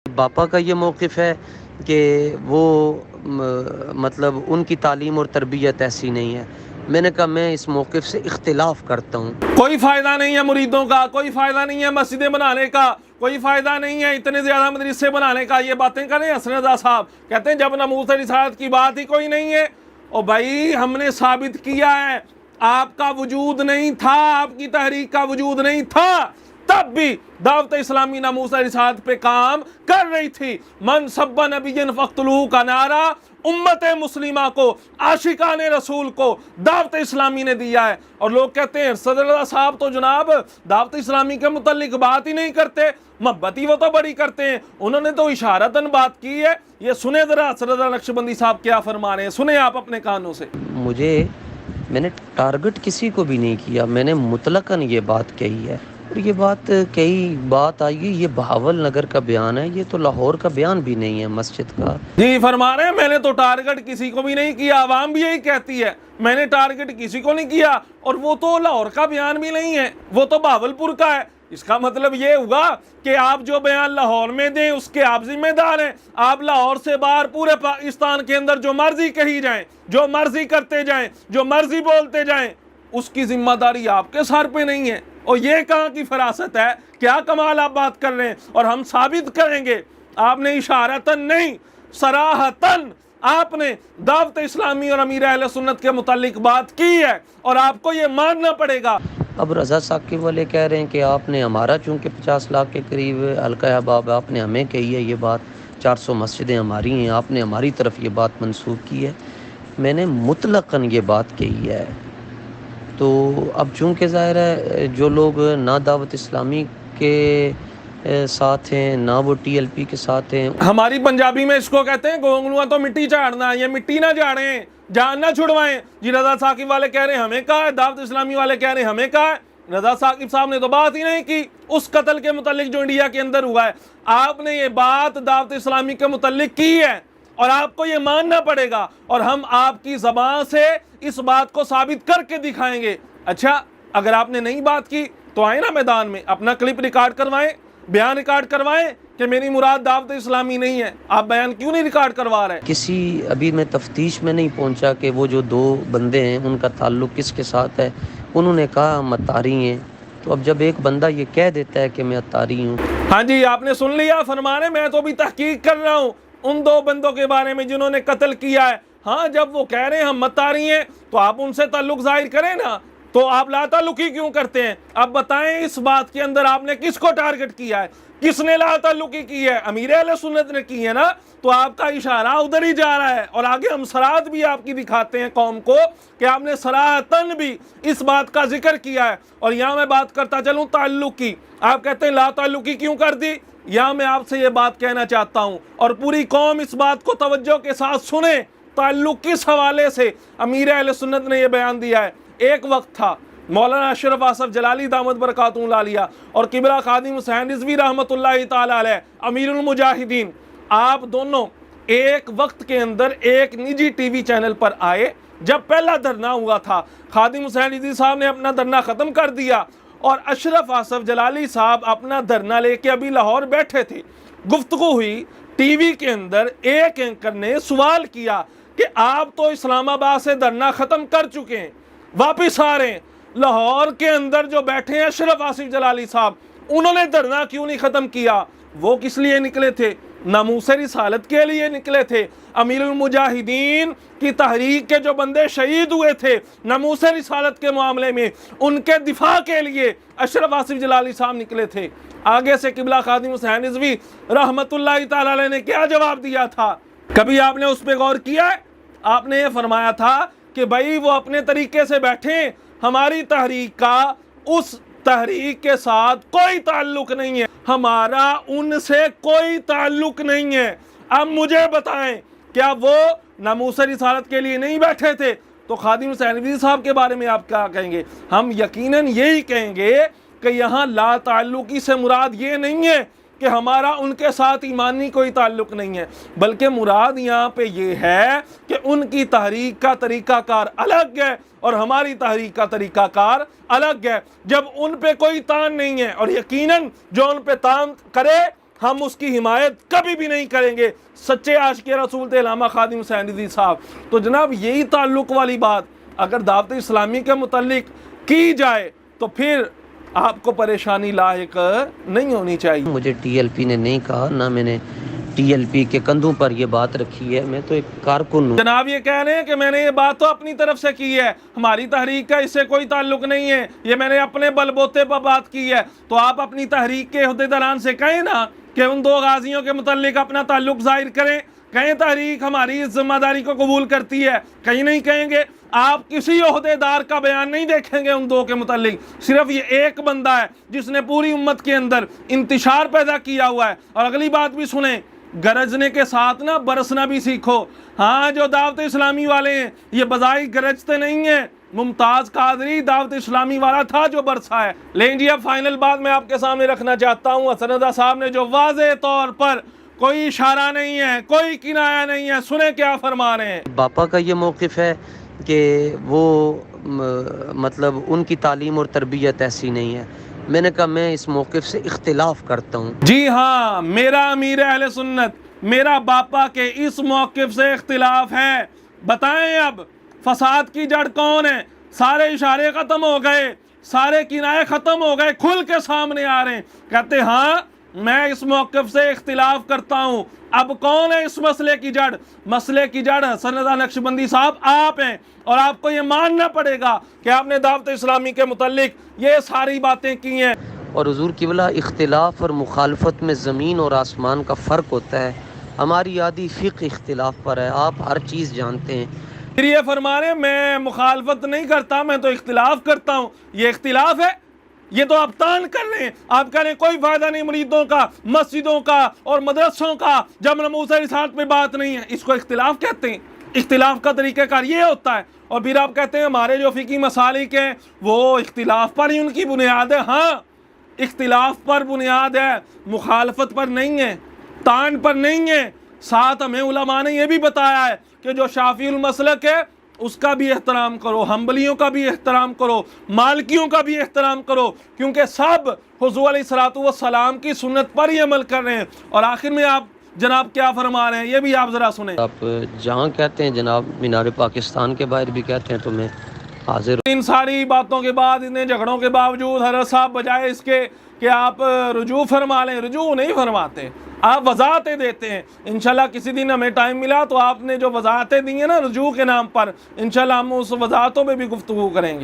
باپا کا یہ موقف ہے کہ وہ مطلب ان کی تعلیم اور تربیت ایسی نہیں ہے. میں نے کہا میں اس موقف سے اختلاف کرتا ہوں. کوئی فائدہ نہیں ہے مریدوں کا، کوئی فائدہ نہیں ہے مسجدیں بنانے کا، کوئی فائدہ نہیں ہے اتنے زیادہ مدرسے بنانے کا. یہ باتیں کریں حسن رضا صاحب، کہتے ہیں جب ناموس رسالت کی بات ہی کوئی نہیں ہے. اور بھائی ہم نے ثابت کیا ہے آپ کا وجود نہیں تھا، آپ کی تحریک کا وجود نہیں تھا، تب بھی دعوت اسلامی ناموس رسالت پہ کام کر رہی تھی. من سب نبی فاقتلوہ کا نعرہ امت مسلمہ کو، عاشقان رسول کو دعوت اسلامی نے دیا ہے. اور لوگ کہتے ہیں صدر رضا صاحب تو جناب دعوت اسلامی کے متعلق بات ہی نہیں کرتے، محبت ہی وہ تو بڑی کرتے ہیں، انہوں نے تو اشارتاً بات کی ہے. یہ سنیں ذرا صدر رضا نقشبندی صاحب کیا فرما رہے ہیں، سنیں آپ اپنے کانوں سے. میں نے ٹارگٹ کسی کو بھی نہیں کیا، میں نے مطلقاً یہ بات کہی ہے. اور یہ بات آئی ہے، یہ بہاول نگر کا بیان ہے، یہ تو لاہور کا بیان بھی نہیں ہے مسجد کا. جی فرما رہے ہیں میں نے تو ٹارگٹ کسی کو بھی نہیں کیا، عوام بھی یہی کہتی ہے میں نے ٹارگٹ کسی کو نہیں کیا. اور وہ تو لاہور کا بیان بھی نہیں ہے، وہ تو بہاولپور کا ہے. اس کا مطلب یہ ہوگا کہ آپ جو بیان لاہور میں دیں اس کے آپ ذمہ دار ہیں. آپ لاہور سے باہر پورے پاکستان کے اندر جو مرضی کہی جائیں، جو مرضی کرتے جائیں، جو مرضی بولتے جائیں، اس کی ذمہ داری آپ کے سر پہ نہیں ہے. اور یہ کہاں کی فراست ہے، کیا کمال آپ بات کر رہے ہیں. اور ہم ثابت کریں گے، آپ نے اشارتاً نہیں صراحتاً آپ نے دعوت اسلامی اور امیر اہل سنت کے متعلق بات کی ہے، اور آپ کو یہ ماننا پڑے گا. اب رضا ثاقب والے کہہ رہے ہیں کہ آپ نے ہمارا چونکہ 50 لاکھ کے قریب حلقہ احباب، آپ نے ہمیں کہی ہے یہ بات، 400 مسجدیں ہماری ہیں، آپ نے ہماری طرف یہ بات منسوب کی ہے. میں نے مطلقاً یہ بات کہی ہے. تو اب چونکہ ظاہر ہے جو لوگ نہ دعوت اسلامی کے ساتھ ہیں نہ وہ ٹی ایل پی کے ساتھ ہیں، ہماری پنجابی میں اس کو کہتے ہیں گونگلوا تو مٹی چاڑنا، یہ مٹی نہ جاڑیں، جان نہ چھڑوائیں. جی رضا ثاقب والے کہہ رہے ہیں ہمیں کہا ہے، دعوت اسلامی والے کہہ رہے ہیں ہمیں کہا ہے. رضا ثاقب صاحب نے تو بات ہی نہیں کی اس قتل کے متعلق جو انڈیا کے اندر ہوا ہے. آپ نے یہ بات دعوت اسلامی کے متعلق کی ہے اور آپ کو یہ ماننا پڑے گا، اور ہم آپ کی زبان سے اس بات کو ثابت کر کے دکھائیں گے. اچھا اگر آپ نے نہیں بات کی تو آئیں نا میدان میں، اپنا کلپ ریکارڈ کروائیں، بیان ریکارڈ کروائیں کہ میری مراد دعوت اسلامی نہیں ہے. آپ بیان کیوں نہیں ریکارڈ کروا رہے؟ کسی ابھی میں تفتیش میں نہیں پہنچا کہ وہ جو 2 بندے ہیں ان کا تعلق کس کے ساتھ ہے. انہوں نے کہا ہم اتاری ہیں. تو اب جب ایک بندہ یہ کہہ دیتا ہے کہ میں اتاری ہوں. ہاں جی آپ نے سن لیا فرمانے، میں تو بھی تحقیق کر رہا ہوں ان 2 بندوں کے بارے میں جنہوں نے قتل کیا ہے. ہاں جب وہ کہہ رہے ہیں ہم متاری ہیں تو آپ ان سے تعلق ظاہر کریں نا، تو آپ لا تعلقی کیوں کرتے ہیں؟ آپ بتائیں اس بات کے اندر آپ نے کس کو ٹارگٹ کیا ہے، کس نے لا تعلقی کی ہے؟ امیر اہل سنت نے کی ہے نا. تو آپ کا اشارہ ادھر ہی جا رہا ہے. اور آگے ہم صراحت بھی آپ کی دکھاتے ہیں قوم کو کہ آپ نے صراحتاً بھی اس بات کا ذکر کیا ہے. اور یہاں میں بات کرتا چلوں تعلق کی، آپ کہتے ہیں لا تعلقی کیوں کر دی. یہاں میں آپ سے یہ بات کہنا چاہتا ہوں اور پوری قوم اس بات کو توجہ کے ساتھ سنیں، تعلق کس حوالے سے امیر اہل سنت نے یہ بیان دیا ہے. ایک وقت تھا مولانا اشرف آصف جلالی دامت برکاتہ العالیہ اور قبلہ خادم حسین رضوی رحمۃ اللہ تعالی علیہ امیر المجاہدین، آپ دونوں ایک وقت کے اندر ایک نجی ٹی وی چینل پر آئے. جب پہلا دھرنا ہوا تھا خادم حسین رضوی صاحب نے اپنا دھرنا ختم کر دیا اور اشرف آصف جلالی صاحب اپنا دھرنا لے کے ابھی لاہور بیٹھے تھے. گفتگو ہوئی ٹی وی کے اندر، ایک اینکر نے سوال کیا کہ آپ تو اسلام آباد سے دھرنا ختم کر چکے ہیں، واپس آ رہے ہیں، لاہور کے اندر جو بیٹھے ہیں اشرف آصف جلالی صاحب، انہوں نے دھرنا کیوں نہیں ختم کیا؟ وہ کس لیے نکلے تھے؟ ناموس رسالت کے لیے نکلے تھے. امیر المجاہدین کی تحریک کے جو بندے شہید ہوئے تھے ناموس رسالت کے معاملے میں، ان کے دفاع کے لیے اشرف آصف جلالی صاحب نکلے تھے. آگے سے قبلہ خادم حسین رضوی رحمۃ اللہ تعالی علیہ نے کیا جواب دیا تھا؟ کبھی آپ نے اس پہ غور کیا ہے؟ آپ نے یہ فرمایا تھا کہ بھائی وہ اپنے طریقے سے بیٹھیں، ہماری تحریک کا اس تحریک کے ساتھ کوئی تعلق نہیں ہے، ہمارا ان سے کوئی تعلق نہیں ہے. اب مجھے بتائیں کیا وہ ناموس رسالت کے لیے نہیں بیٹھے تھے؟ تو خادم حسین رضوی صاحب کے بارے میں آپ کیا کہیں گے؟ ہم یقیناً یہی کہیں گے کہ یہاں لا تعلقی سے مراد یہ نہیں ہے کہ ہمارا ان کے ساتھ ایمانی کوئی تعلق نہیں ہے، بلکہ مراد یہاں پہ یہ ہے کہ ان کی تحریک کا طریقہ کار الگ ہے اور ہماری تحریک کا طریقہ کار الگ ہے. جب ان پہ کوئی تان نہیں ہے، اور یقیناً جو ان پہ تان کرے ہم اس کی حمایت کبھی بھی نہیں کریں گے، سچے عاشق رسول تھے علامہ خادم حسین رضوی صاحب۔ تو جناب یہی تعلق والی بات اگر دعوت اسلامی کے متعلق کی جائے تو پھر آپ کو پریشانی لاحق نہیں ہونی چاہیے۔ مجھے ٹی ایل پی نے نہیں کہا، نہ میں نے ٹی ایل پی کے کندھوں پر یہ بات رکھی ہے، میں تو ایک کارکن ہوں۔ جناب یہ کہہ رہے ہیں کہ میں نے یہ بات تو اپنی طرف سے کی ہے، ہماری تحریک کا اس سے کوئی تعلق نہیں ہے، یہ میں نے اپنے بل بوتے پر بات کی ہے۔ تو آپ اپنی تحریک کے عہدیداران سے کہیں نا کہ ان دو غازیوں کے متعلق اپنا تعلق ظاہر کریں، کہیں تحریک ہماری اس ذمہ داری کو قبول کرتی ہے، کہیں نہیں کہیں گے۔ آپ کسی عہدیدار کا بیان نہیں دیکھیں گے ان دو کے متعلق، صرف یہ ایک بندہ ہے جس نے پوری امت کے اندر انتشار پیدا کیا ہوا ہے۔ اور اگلی بات بھی سنیں، گرجنے کے ساتھ نا برسنا بھی سیکھو۔ ہاں جو دعوت اسلامی والے ہیں یہ بظاہر گرجتے نہیں ہیں، ممتاز قادری دعوت اسلامی والا تھا جو برسا ہے۔ لیکن جی اب فائنل بات میں آپ کے سامنے رکھنا چاہتا ہوں، حسن رضا صاحب نے جو واضح طور پر کوئی اشارہ نہیں ہے، کوئی کنایا نہیں ہے، سنیں کیا فرما رہے ہیں۔ باپا کا یہ موقف ہے کہ وہ مطلب ان کی تعلیم اور تربیت ایسی نہیں ہے۔ میں نے کہا میں اس موقف سے اختلاف کرتا ہوں۔ جی ہاں، میرا امیر اہل سنت، میرا باپا کے اس موقف سے اختلاف ہے۔ بتائیں اب فساد کی جڑ کون ہے؟ سارے اشارے ختم ہو گئے، سارے کنائے ختم ہو گئے، کھل کے سامنے آ رہے ہیں، کہتے ہاں میں اس موقف سے اختلاف کرتا ہوں۔ اب کون ہے اس مسئلے کی جڑ؟ مسئلے کی جڑ حسن رضا نقشبندی صاحب آپ ہیں، اور آپ کو یہ ماننا پڑے گا کہ آپ نے دعوت اسلامی کے متعلق یہ ساری باتیں کی ہیں۔ اور حضور قبلہ اختلاف اور مخالفت میں زمین اور آسمان کا فرق ہوتا ہے۔ ہماری آدھی فقہ اختلاف پر ہے، آپ ہر چیز جانتے ہیں۔ پھر یہ فرما رہے ہیں میں مخالفت نہیں کرتا، میں تو اختلاف کرتا ہوں۔ یہ اختلاف ہے؟ یہ تو آپ تان کر رہے ہیں، آپ کہہ رہے ہیں کوئی فائدہ نہیں مریدوں کا، مسجدوں کا اور مدرسوں کا جب نموذج رسالت میں بات نہیں ہے۔ اس کو اختلاف کہتے ہیں؟ اختلاف کا طریقہ کار یہ ہوتا ہے۔ اور پھر آپ کہتے ہیں ہمارے جو فقہی مسالک ہیں وہ اختلاف پر ہی ان کی بنیاد ہے۔ ہاں اختلاف پر بنیاد ہے، مخالفت پر نہیں ہے، تان پر نہیں ہے۔ ساتھ ہمیں علماء نے یہ بھی بتایا ہے کہ جو شافعی المسلک ہے اس کا بھی احترام کرو، حنبلیوں کا بھی احترام کرو، مالکیوں کا بھی احترام کرو، کیونکہ سب حضور علیہ الصلوۃ والسلام کی سنت پر ہی عمل کر رہے ہیں۔ اور آخر میں آپ جناب کیا فرما رہے ہیں یہ بھی آپ ذرا سنیں۔ آپ جہاں کہتے ہیں جناب مینار پاکستان کے باہر بھی کہتے ہیں تو میں حاضر ہوں۔ ان ساری باتوں کے بعد، اتنے جھگڑوں کے باوجود حضرت صاحب بجائے اس کے کہ آپ رجوع فرما لیں، رجوع نہیں فرماتے، آپ وضاحتیں دیتے ہیں۔ انشاءاللہ کسی دن ہمیں ٹائم ملا تو آپ نے جو وضاحتیں دی ہیں نا رجوع کے نام پر، انشاءاللہ ہم اس وضاحتوں پہ بھی گفتگو کریں گے۔